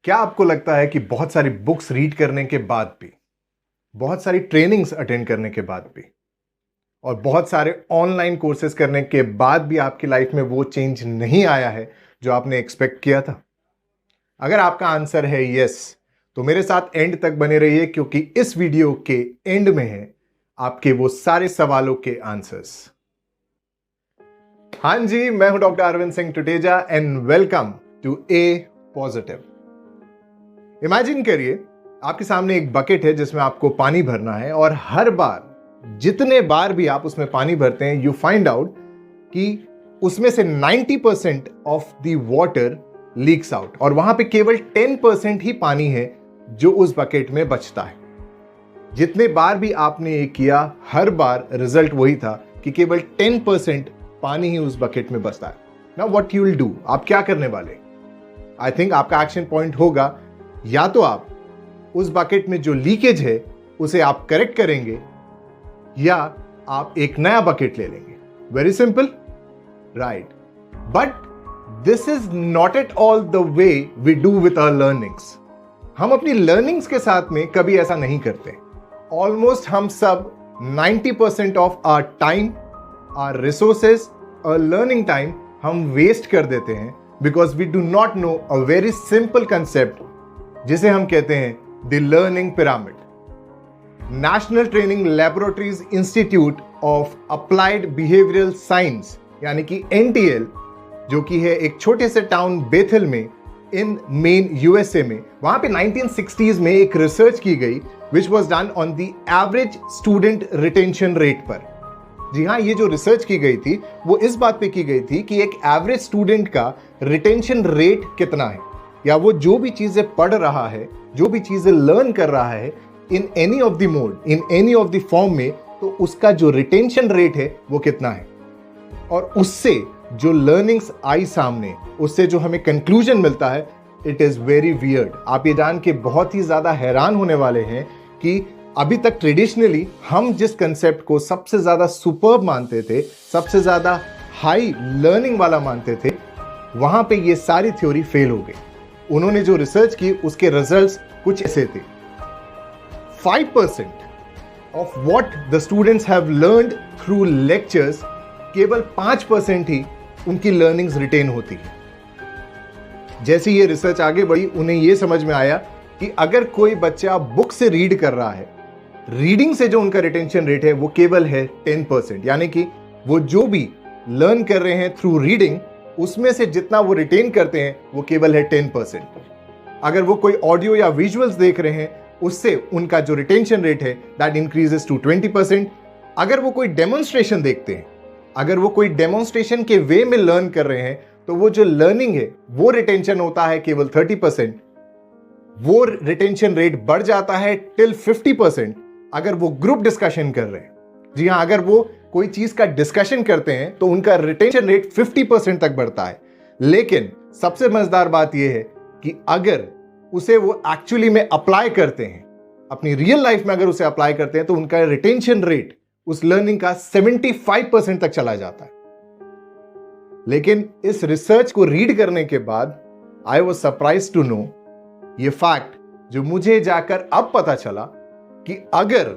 क्या आपको लगता है कि बहुत सारी बुक्स रीड करने के बाद भी, बहुत सारी ट्रेनिंग्स अटेंड करने के बाद भी और बहुत सारे ऑनलाइन कोर्सेज करने के बाद भी आपकी लाइफ में वो चेंज नहीं आया है जो आपने एक्सपेक्ट किया था? अगर आपका आंसर है यस, तो मेरे साथ एंड तक बने रहिए, क्योंकि इस वीडियो के एंड में है आपके वो सारे सवालों के आंसर्स। हाँ जी, मैं हूं doctor Arvind Singh Tuteja and welcome to a positive. Imagine करिए आपके सामने एक बकेट है जिसमें आपको पानी भरना है, और हर बार जितने बार भी आप उसमें पानी भरते हैं, यू फाइंड आउट कि उसमें से 90% of the water leaks out, और वहां पे केवल 10% ही पानी है जो उस बकेट में बचता है। जितने बार भी आपने ये किया, हर बार रिजल्ट वही था कि केवल 10% पानी ही उस बकेट में बचता है। Now what you will do? आप क्या करने वाले? आई थिंक आपका एक्शन पॉइंट होगा, या तो आप उस बकेट में जो लीकेज है उसे आप करेक्ट करेंगे, या आप एक नया बकेट ले लेंगे। Very simple, right? But this is not at all the way we do with our learnings. हम अपनी लर्निंग्स के साथ में कभी ऐसा नहीं करते। ऑलमोस्ट हम सब 90% of our time, our resources, our learning time हम वेस्ट कर देते हैं because we do not know a very simple concept जिसे हम कहते हैं the learning pyramid. National Training Laboratories Institute of Applied Behavioral Science यानी कि NTL, जो कि है एक छोटे से टाउन बेथल में इन मेन USA में, वहां पे 1960s में एक रिसर्च की गई which was done on the average student retention rate पर। जी हाँ, ये जो रिसर्च की गई थी वो इस बात पे की गई थी कि एक एवरेज स्टूडेंट का रिटेंशन रेट कितना है, या वो जो भी चीजें पढ़ रहा है, जो भी चीजें लर्न कर रहा है in any of the mode, in any of the form में, तो उसका जो रिटेंशन रेट है वो कितना है। और उससे जो लर्निंग्स आई सामने, उससे जो हमें कंक्लूजन मिलता है, इट इज वेरी वियर्ड। आप ये जान के बहुत ही ज्यादा हैरान होने वाले हैं कि अभी तक ट्रेडिशनली हम जिस कंसेप्ट को सबसे ज्यादा सुपर्ब मानते थे, सबसे ज्यादा हाई लर्निंग वाला मानते थे, वहां पे ये सारी थ्योरी फेल हो गई। उन्होंने जो रिसर्च की उसके रिजल्ट्स कुछ ऐसे थे। 5% of what the students have learned through lectures, केवल 5% ही उनकी लर्निंग्स रिटेन होती है। जैसे ये रिसर्च आगे बढ़ी, उन्हें यह समझ में आया कि अगर कोई बच्चा बुक से रीड कर रहा है, रीडिंग से जो उनका रिटेंशन रेट है वो केवल है 10%, यानी कि वो जो भी लर्न कर रहे हैं थ्रू रीडिंग, उसमें से जितना वो रिटेन करते हैं वो केवल है 10%। अगर वो कोई ऑडियो या विजुअल्स देख रहे हैं, उससे उनका जो रिटेंशन रेट है दैट इंक्रीजेस टू 20%। अगर वो कोई डेमोन्स्ट्रेशन देखते हैं, अगर वो कोई डेमोन्स्ट्रेशन के वे में लर्न कर रहे हैं, तो वो जो लर्निंग है वो रिटेंशन होता है केवल 30%। वो रिटेंशन रेट बढ़ जाता है टिल 50% अगर वो ग्रुप डिस्कशन कर रहे हैं। जी हाँ, अगर वो कोई चीज का डिस्कशन करते हैं तो उनका रिटेंशन रेट 50% तक बढ़ता है। लेकिन सबसे मजेदार बात यह है कि अगर उसे वो एक्चुअली में अप्लाई करते हैं, अपनी रियल लाइफ में अगर उसे अप्लाई करते हैं, तो उनका रिटेंशन रेट उस लर्निंग का 75% तक चला जाता है। लेकिन इस रिसर्च को रीड करने के बाद I was surprise to know ये फैक्ट, जो मुझे जाकर अब पता चला कि अगर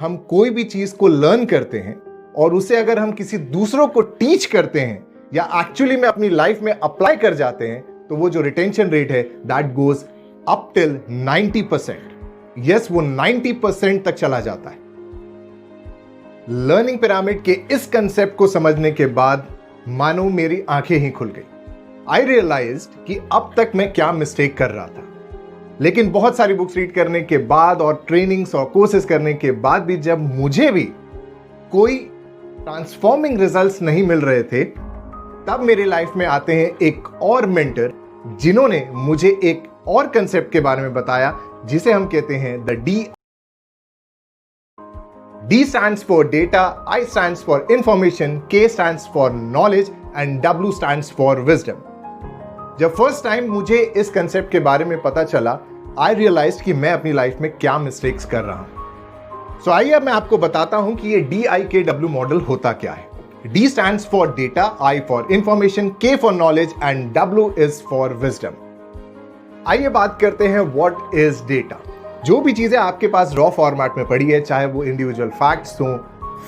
हम कोई भी चीज को लर्न करते हैं और उसे अगर हम किसी दूसरों को टीच करते हैं या एक्चुअली में अपनी लाइफ में अप्लाई कर जाते हैं, तो वो जो रिटेंशन रेट है that goes up till 90%। Yes, वो 90% तक चला जाता है। लर्निंग पिरामिड के इस कंसेप्ट को समझने के बाद मानो मेरी आंखें ही खुल गई। आई रियलाइज्ड कि अब तक मैं क्या मिस्टेक कर रहा था। लेकिन बहुत सारी बुक्स रीड करने के बाद और ट्रेनिंग्स और कोर्सेज करने के बाद भी जब मुझे भी कोई ट्रांसफॉर्मिंग रिजल्ट्स नहीं मिल रहे थे, तब मेरे लाइफ में आते हैं एक और मेंटर, जिन्होंने मुझे एक और कंसेप्ट के बारे में बताया जिसे हम कहते हैं the D. D stands for data, I stands for information, K stands for knowledge and W stands for wisdom। जब फर्स्ट टाइम मुझे इस कंसेप्ट के बारे में पता चला, आई रियलाइज कि मैं अपनी लाइफ में क्या मिस्टेक्स कर रहा हूं। सो आइए अब मैं आपको बताता हूं कि ये DIKW मॉडल होता क्या है। D stands for data, I for information, K for knowledge and W is for wisdom। आइए बात करते हैं व्हाट इज डेटा। जो भी चीजें आपके पास रॉ फॉर्मेट में पड़ी है, चाहे वो इंडिविजुअल फैक्ट्स हो,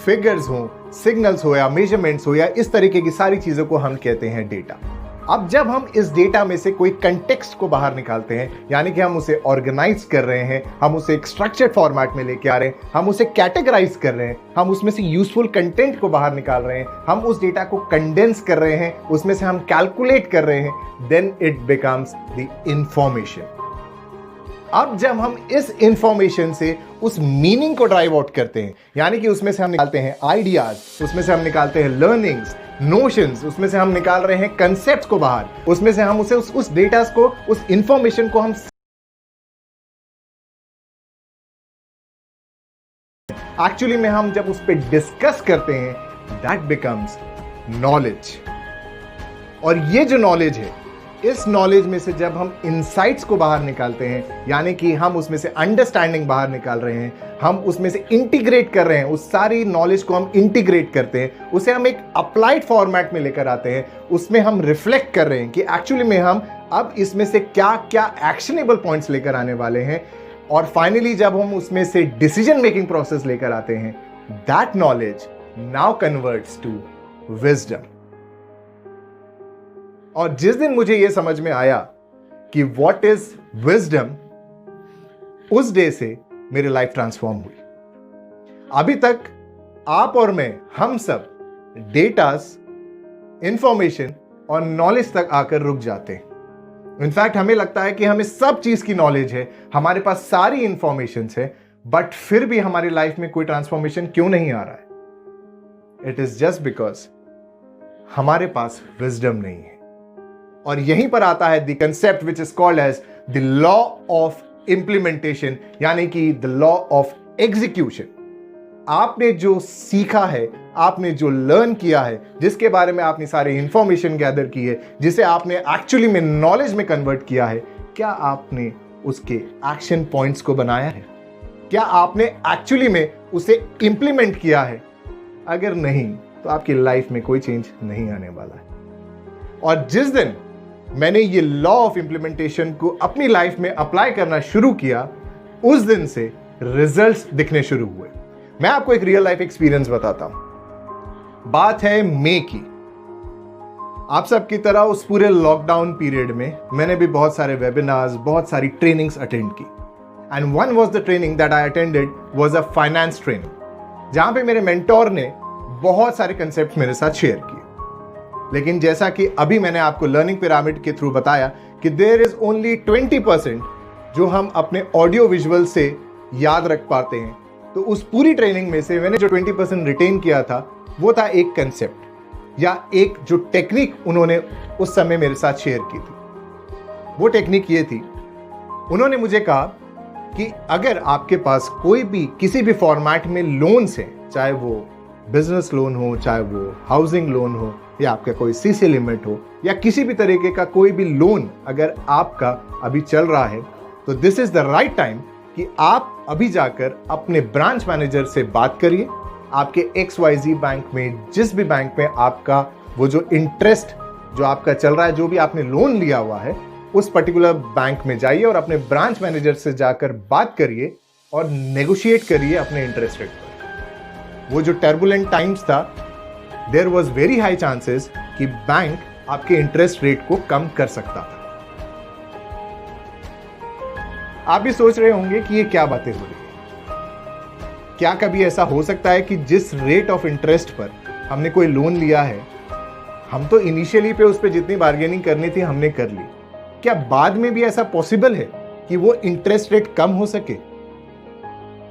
फिगर्स हो, सिग्नल्स हो या मेजरमेंट्स हो या इस तरीके की सारी चीजों को हम कहते हैं डेटा। अब जब हम इस डेटा में से कोई कंटेक्स्ट को बाहर निकालते हैं, यानी कि हम उसे ऑर्गेनाइज कर रहे हैं, हम उसे एक स्ट्रक्चर्ड फॉर्मेट में लेके आ रहे हैं, हम उसे कैटेगराइज कर रहे हैं, हम उसमें से यूजफुल कंटेंट को बाहर निकाल रहे हैं, हम उस डेटा को कंडेंस कर रहे हैं, उसमें से हम कैलकुलेट कर रहे हैं, then it becomes the information. अब जब हम इस इंफॉर्मेशन से उस मीनिंग को ड्राइव आउट करते हैं, यानी कि उसमें से हम निकालते हैं आइडियाज, उसमें से हम निकालते हैं लर्निंग्स, नोशंस, उसमें से हम निकाल रहे हैं कंसेप्ट्स को बाहर, उसमें से हम उसे उस डेटा को, उस इंफॉर्मेशन को हम एक्चुअली में हम जब उस पर डिस्कस करते हैं, दैट बिकम्स नॉलेज। और ये जो नॉलेज है, इस नॉलेज में से जब हम इनसाइट्स को बाहर निकालते हैं, यानी कि हम उसमें से अंडरस्टैंडिंग बाहर निकाल रहे हैं, हम उसमें से इंटीग्रेट कर रहे हैं, उस सारी नॉलेज को हम इंटीग्रेट करते हैं, उसे हम एक अप्लाइड फॉर्मेट में लेकर आते हैं, उसमें हम रिफ्लेक्ट कर रहे हैं कि एक्चुअली में हम अब इसमें से क्या क्या एक्शनेबल पॉइंट्स लेकर आने वाले हैं, और फाइनली जब हम उसमें से डिसीजन मेकिंग प्रोसेस लेकर आते हैं, that knowledge now converts to wisdom. और जिस दिन मुझे यह समझ में आया कि व्हाट इज विजडम, उस डे से मेरी लाइफ ट्रांसफॉर्म हुई। अभी तक आप और मैं, हम सब डेटास, इंफॉर्मेशन और नॉलेज तक आकर रुक जाते हैं। इनफैक्ट हमें लगता है कि हमें सब चीज की नॉलेज है, हमारे पास सारी इंफॉर्मेशन है, बट फिर भी हमारी लाइफ में कोई ट्रांसफॉर्मेशन क्यों नहीं आ रहा है? इट इज जस्ट बिकॉज हमारे पास विजडम नहीं है। और यहीं पर आता है the concept which is called as the law of implementation, यानी कि द लॉ ऑफ एग्जीक्यूशन। आपने जो सीखा है, आपने जो लर्न किया है, जिसके बारे में आपने सारी इंफॉर्मेशन गैदर की है, जिसे आपने एक्चुअली में नॉलेज में कन्वर्ट किया है, क्या आपने उसके एक्शन पॉइंट्स को बनाया है? क्या आपने एक्चुअली में उसे इंप्लीमेंट किया है? अगर नहीं, तो आपकी लाइफ में कोई चेंज नहीं आने वाला है। और जिस दिन मैंने ये लॉ ऑफ इंप्लीमेंटेशन को अपनी लाइफ में अप्लाई करना शुरू किया, उस दिन से रिजल्ट्स दिखने शुरू हुए। मैं आपको एक रियल लाइफ एक्सपीरियंस बताता हूं। बात है मई की। आप सबकी तरह उस पूरे लॉकडाउन पीरियड में मैंने भी बहुत सारे वेबिनार्स, बहुत सारी ट्रेनिंग्स अटेंड की। And one was the training that I attended was a finance training, जहां पे मेरे मेंटोर ने बहुत सारे कंसेप्ट मेरे साथ शेयर किए। लेकिन जैसा कि अभी मैंने आपको लर्निंग पिरामिड के थ्रू बताया कि देयर इज ओनली 20% जो हम अपने ऑडियो विजुअल से याद रख पाते हैं। तो उस पूरी ट्रेनिंग में से मैंने जो 20% रिटेन किया था, वो था एक कंसेप्ट या एक जो टेक्निक उन्होंने उस समय मेरे साथ शेयर की थी। वो टेक्निक ये थी, उन्होंने मुझे कहा कि अगर आपके पास कोई भी किसी भी फॉर्मेट में लोन्स हैं, चाहे वो बिजनेस लोन हो, चाहे वो हाउसिंग लोन हो, या आपका कोई सीसी लिमिट हो, या किसी भी तरीके का कोई भी लोन अगर आपका अभी चल रहा है, तो this is the right time कि आप अभी जाकर अपने ब्रांच मैनेजर से बात करिए। आपके XYZ बैंक में, जिस भी बैंक में आपका वो जो इंटरेस्ट जो आपका चल रहा है, जो भी आपने लोन लिया हुआ है, उस पर्टिकुलर बैंक में जाइए और अपने ब्रांच मैनेजर से जाकर बात करिए और नेगोशिएट करिए अपने इंटरेस्ट रेट पर। वो जो टर्बुलेंट टाइम्स था, there was very high chances कि बैंक आपके इंटरेस्ट रेट को कम कर सकता था। आप भी सोच रहे होंगे कि ये क्या बातें हो रही है। क्या कभी ऐसा हो सकता है कि जिस रेट ऑफ इंटरेस्ट पर हमने कोई लोन लिया है, हम तो इनिशियली पे उस पर जितनी बार्गेनिंग करनी थी हमने कर ली, क्या बाद में भी ऐसा पॉसिबल है कि वो इंटरेस्ट रेट कम हो सके?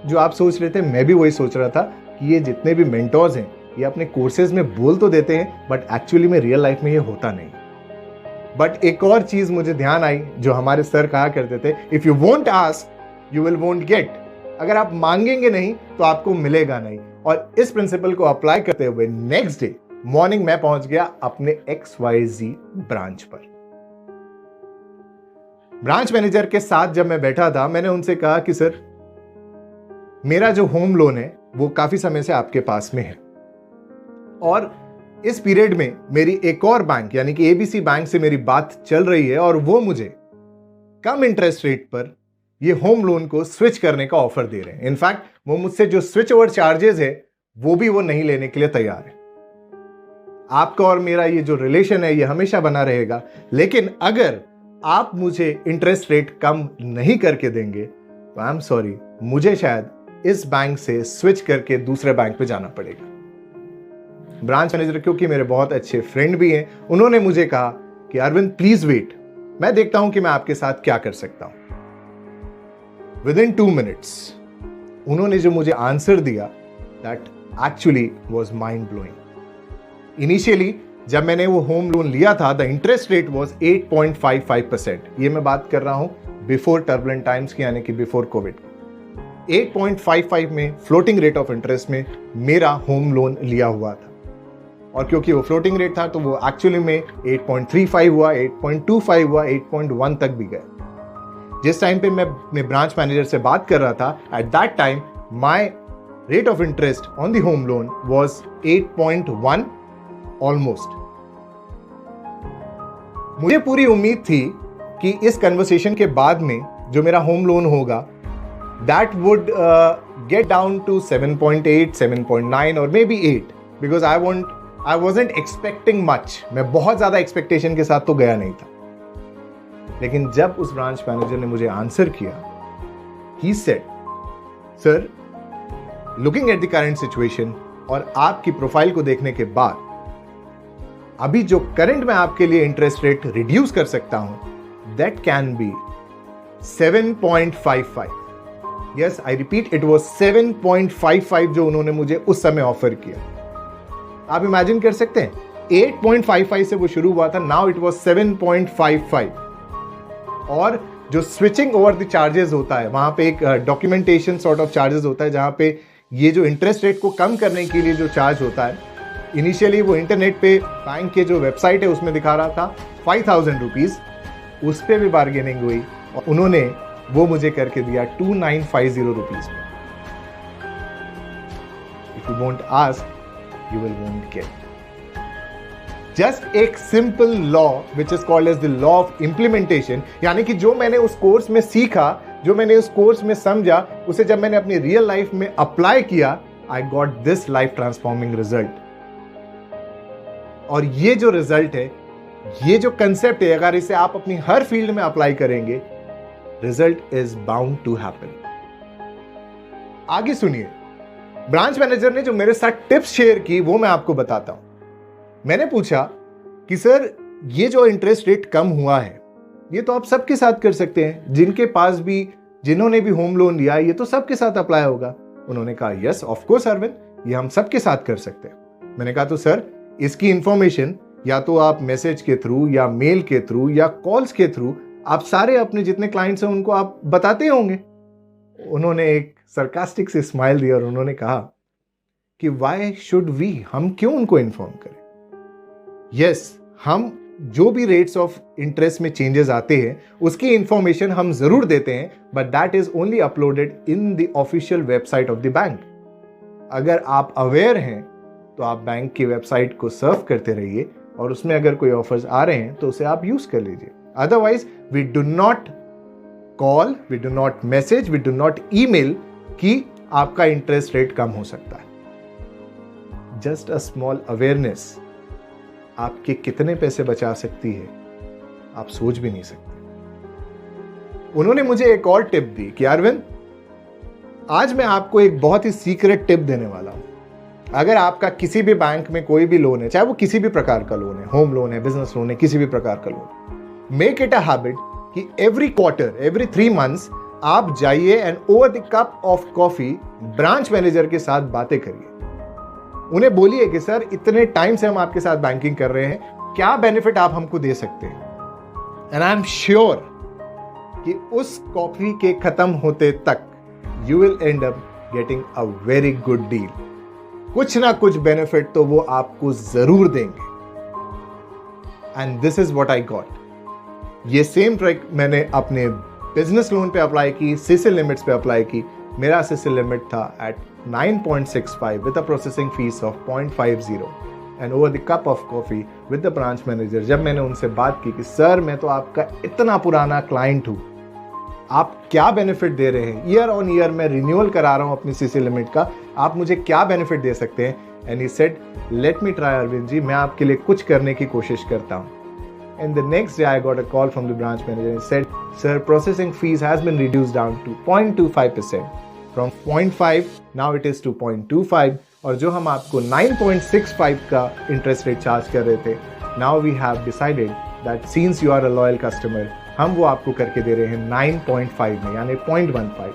जो आप सोच रहे थे, मैं भी वही सोच रहा था कि ये जितने भी मेंटोर्स हैं, ये अपने कोर्सेज में बोल तो देते हैं, बट एक्चुअली में रियल लाइफ में ये होता नहीं। बट एक और चीज मुझे ध्यान आई, जो हमारे सर कहा करते थे, if you won't ask you will won't gate. अगर आप मांगेंगे नहीं तो आपको मिलेगा नहीं। और इस प्रिंसिपल को अप्लाई करते हुए नेक्स्ट डे मॉर्निंग मैं पहुंच गया अपने XYZ ब्रांच पर। ब्रांच मैनेजर के साथ जब मैं बैठा था, मैंने उनसे कहा कि सर, मेरा जो होम लोन है वो काफी समय से आपके पास में है, और इस पीरियड में मेरी एक और बैंक यानी कि ABC बैंक से मेरी बात चल रही है, और वो मुझे कम इंटरेस्ट रेट पर ये होम लोन को स्विच करने का ऑफर दे रहे हैं। इनफैक्ट वो मुझसे जो स्विच ओवर चार्जेस है वो भी वो नहीं लेने के लिए तैयार है। आपका और मेरा ये जो रिलेशन है ये हमेशा बना रहेगा, लेकिन अगर आप मुझे इंटरेस्ट रेट कम नहीं करके देंगे तो आई एम सॉरी, मुझे शायद इस बैंक से स्विच करके दूसरे बैंक पे जाना पड़ेगा। ब्रांच मैनेजर, क्योंकि मेरे बहुत अच्छे फ्रेंड भी हैं, उन्होंने मुझे कहा कि अरविंद प्लीज वेट, मैं देखता हूं कि मैं आपके साथ क्या कर सकता हूं। विदिन 2 मिनट्स उन्होंने जो मुझे आंसर दिया that actually was mind blowing. Initially जब मैंने वो होम लोन लिया था, द इंटरेस्ट रेट वाज 8.55%। ये मैं बात कर रहा हूं बिफोर टर्बुलेंट टाइम्स की, यानी कि बिफोर कोविड। 8.55 में फ्लोटिंग रेट ऑफ इंटरेस्ट में मेरा होम लोन लिया हुआ था, और क्योंकि वो फ्लोटिंग रेट था तो वो एक्चुअली में 8.35 हुआ, 8.25 हुआ, 8.1 तक भी गया। जिस टाइम पे मैं अपने ब्रांच मैनेजर से बात कर रहा था, at that time my rate of interest on the home loan was 8.1 almost. मुझे पूरी उम्मीद थी कि इस कन्वर्सेशन के बाद में जो मेरा होम लोन होगा that would get down to 7.8, 7.9 और maybe 8, because I wasn't expecting much. मैं बहुत ज्यादा एक्सपेक्टेशन के साथ तो गया नहीं था। लेकिन जब उस ब्रांच मैनेजर ने मुझे आंसर किया, he said, sir looking at the current situation और आपकी प्रोफाइल को देखने के बाद अभी जो करंट में आपके लिए इंटरेस्ट रेट रिड्यूस कर सकता हूं that can be 7.55। Yes, I repeat, it was 7.55 जो उन्होंने मुझे उस समय ऑफर किया। आप इमेजिन कर सकते हैं, 8.55 से वो शुरू हुआ था, नाउ इट वाज 7.55। और जो स्विचिंग ओवर द चार्जेस होता है, वहां पे एक डॉक्यूमेंटेशन सॉर्ट ऑफ चार्जेस होता है, जहां पे ये जो इंटरेस्ट रेट को कम करने के लिए जो चार्ज होता है, इनिशियली वो इंटरनेट पे बैंक के जो वेबसाइट है उसमें दिखा रहा था 5,000 रुपीज, उस पर भी बार्गेनिंग हुई और उन्होंने वो मुझे करके दिया 2,950 रुपीज में। If you won't ask you will won't get. Just एक simple law which is called as the law of implementation, यानी कि जो मैंने उस कोर्स में सीखा, जो मैंने उस कोर्स में समझा, उसे जब मैंने अपनी रियल लाइफ में अप्लाई किया, I got this life transforming result. और ये जो रिजल्ट है, ये जो कंसेप्ट है, अगर इसे आप अपनी हर फील्ड में अप्लाई करेंगे, result is bound to happen. आगे सुनिए, ब्रांच मैनेजर ने जो मेरे साथ टिप्स शेयर की वो मैं आपको बताता हूं। मैंने पूछा कि सर ये जो इंटरेस्ट रेट कम हुआ है ये तो आप सबके साथ कर सकते हैं, जिनके पास भी, जिन्होंने भी होम लोन लिया ये तो सबके साथ अप्लाई होगा। उन्होंने कहा यस ऑफ कोर्स अरविंद, ये हम सबके साथ कर सकते हैं। मैंने कहा तो सर इसकी इंफॉर्मेशन या तो आप मैसेज के थ्रू या मेल के थ्रू या कॉल्स के थ्रू आप सारे अपने जितने क्लाइंट्स हैं उनको आप बताते होंगे। उन्होंने एक सरकास्टिक से स्माइल दिया और उन्होंने कहा कि व्हाई शुड वी, हम क्यों उनको इन्फॉर्म करें। यस, हम जो भी रेट्स ऑफ इंटरेस्ट में चेंजेस आते हैं उसकी इंफॉर्मेशन हम जरूर देते हैं, but that is only uploaded in the official website of the bank. अगर आप अवेयर हैं तो आप बैंक की वेबसाइट को सर्फ करते रहिए और उसमें अगर कोई ऑफर्स आ रहे हैं तो उसे आप यूज कर लीजिए। Otherwise we do not call, we do not message, we do not email कि आपका इंटरेस्ट रेट कम हो सकता है। जस्ट अ स्मॉल अवेयरनेस आपके कितने पैसे बचा सकती है आप सोच भी नहीं सकते। उन्होंने मुझे एक और टिप दी कि अरविंद, आज मैं आपको एक बहुत ही सीक्रेट टिप देने वाला हूं। अगर आपका किसी भी बैंक में कोई भी लोन है, चाहे वो किसी भी प्रकार का लोन है, होम लोन है, बिजनेस लोन है, किसी भी प्रकार का loan, make it a habit कि एवरी क्वार्टर, एवरी 3 मंथ्स आप जाइए and over the cup of coffee branch manager के साथ बातें करिए। उन्हें बोलिए कि सर इतने टाइम से हम आपके साथ बैंकिंग कर रहे हैं, क्या बेनिफिट आप हमको दे सकते हैं। एंड आई एम श्योर कि उस कॉफी के खत्म होते तक you will end up getting a very good deal. कुछ ना कुछ बेनिफिट तो वो आपको जरूर देंगे। And this is what I got. ये सेम ट्रिक मैंने अपने बिजनेस लोन पे अप्लाई की, सीसी लिमिट्स पे अप्लाई की। मेरा सीसी लिमिट था at 9.65 with a processing fees of 0.50. And over the cup of coffee with the branch manager, जब मैंने उनसे बात की कि सर मैं तो आपका इतना पुराना क्लाइंट हूँ, आप क्या बेनिफिट दे रहे हैं, ईयर ऑन ईयर मैं रिन्यूअल करा रहा हूँ अपनी सीसी लिमिट का, आप मुझे क्या बेनिफिट दे सकते हैं? And he said let me try Arvind ji, मैं आपके लिए कुछ करने की कोशिश करता हूँ. And the next day I got a call from the branch manager and said, sir, processing fees has been reduced down to 0.25%. From 0.5 now it is to 0.25, और जो हम आपको 9.65 का इंटरेस्ट रेट चार्ज कर रहे थे, now we have decided that since you are a loyal customer, हम वो आपको करके दे रहे हैं 9.5 में, यानी 0.15.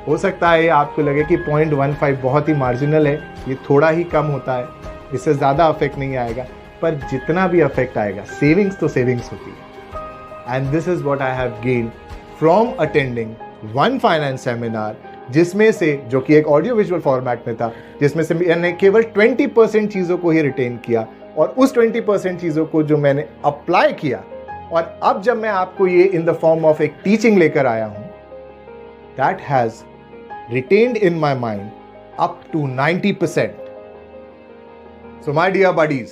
हो सकता है आपको लगे कि 0.15 बहुत ही मार्जिनल है, ये थोड़ा ही कम होता है, इससे ज़्यादा अफेक्ट नहीं आएगा, पर जितना भी अफेक्ट आएगा, सेविंग्स तो सेविंग्स होती है. And this is what I have gained from attending one finance seminar, जिसमें से, जो कि एक ऑडियो विजुअल फॉर्मेट में था, जिसमें से मैंने केवल 20% चीज़ों को ही रिटेन किया, और उस 20% चीज़ों को जो मैंने अप्लाई किया, और अब जब मैं आपको ये इन द फॉर्म ऑफ एक टीचिंग लेकर आया हूं, that has retained in my mind up to 90%. So my dear buddies,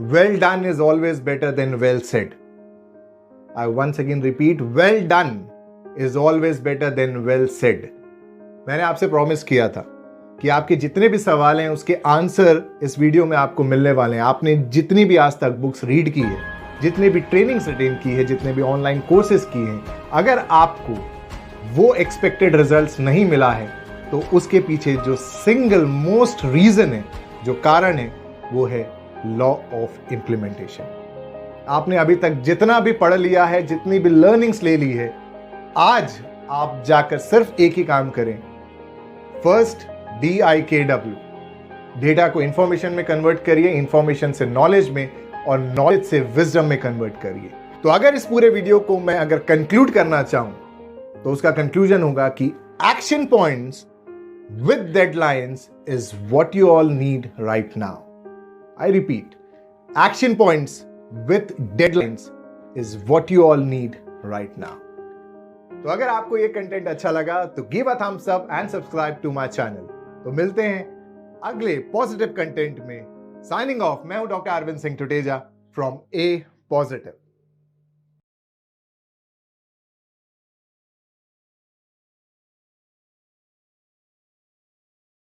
well done is always better than well said. I once again repeat, well done is always better than well said. मैंने आपसे promise किया था कि आपके जितने भी सवाल हैं उसके आंसर इस वीडियो में आपको मिलने वाले हैं. आपने जितनी भी आज तक बुक्स रीड की है, जितनी भी ट्रेनिंग्स अटेंड की है, जितने भी ऑनलाइन कोर्सेज किए हैं, अगर आपको वो एक्सपेक्टेड रिजल्ट्स नहीं मिला है, तो उसके पीछे जो सिंगल मोस्ट रीजन है, जो कारण है, वो है लॉ ऑफ इम्प्लीमेंटेशन. आपने अभी तक जितना भी पढ़ लिया है, जितनी भी लर्निंग्स ले ली है, आज आप जाकर सिर्फ एक ही काम करें. फर्स्ट, DIKW, डेटा को इंफॉर्मेशन में कन्वर्ट करिए, इंफॉर्मेशन से नॉलेज में, और नॉलेज से विजडम में कन्वर्ट करिए. तो अगर इस पूरे वीडियो को मैं अगर कंक्लूड करना चाहूं, तो उसका कंक्लूजन होगा कि action points with deadlines is what you all need right now. I repeat, action points with deadlines is what you all need right now. तो अगर आपको ये कंटेंट अच्छा लगा तो give a thumbs up and subscribe to my channel. तो मिलते हैं अगले पॉजिटिव कंटेंट में. साइनिंग ऑफ, मैं हूं doctor Arvind Singh Tuteja from a positive.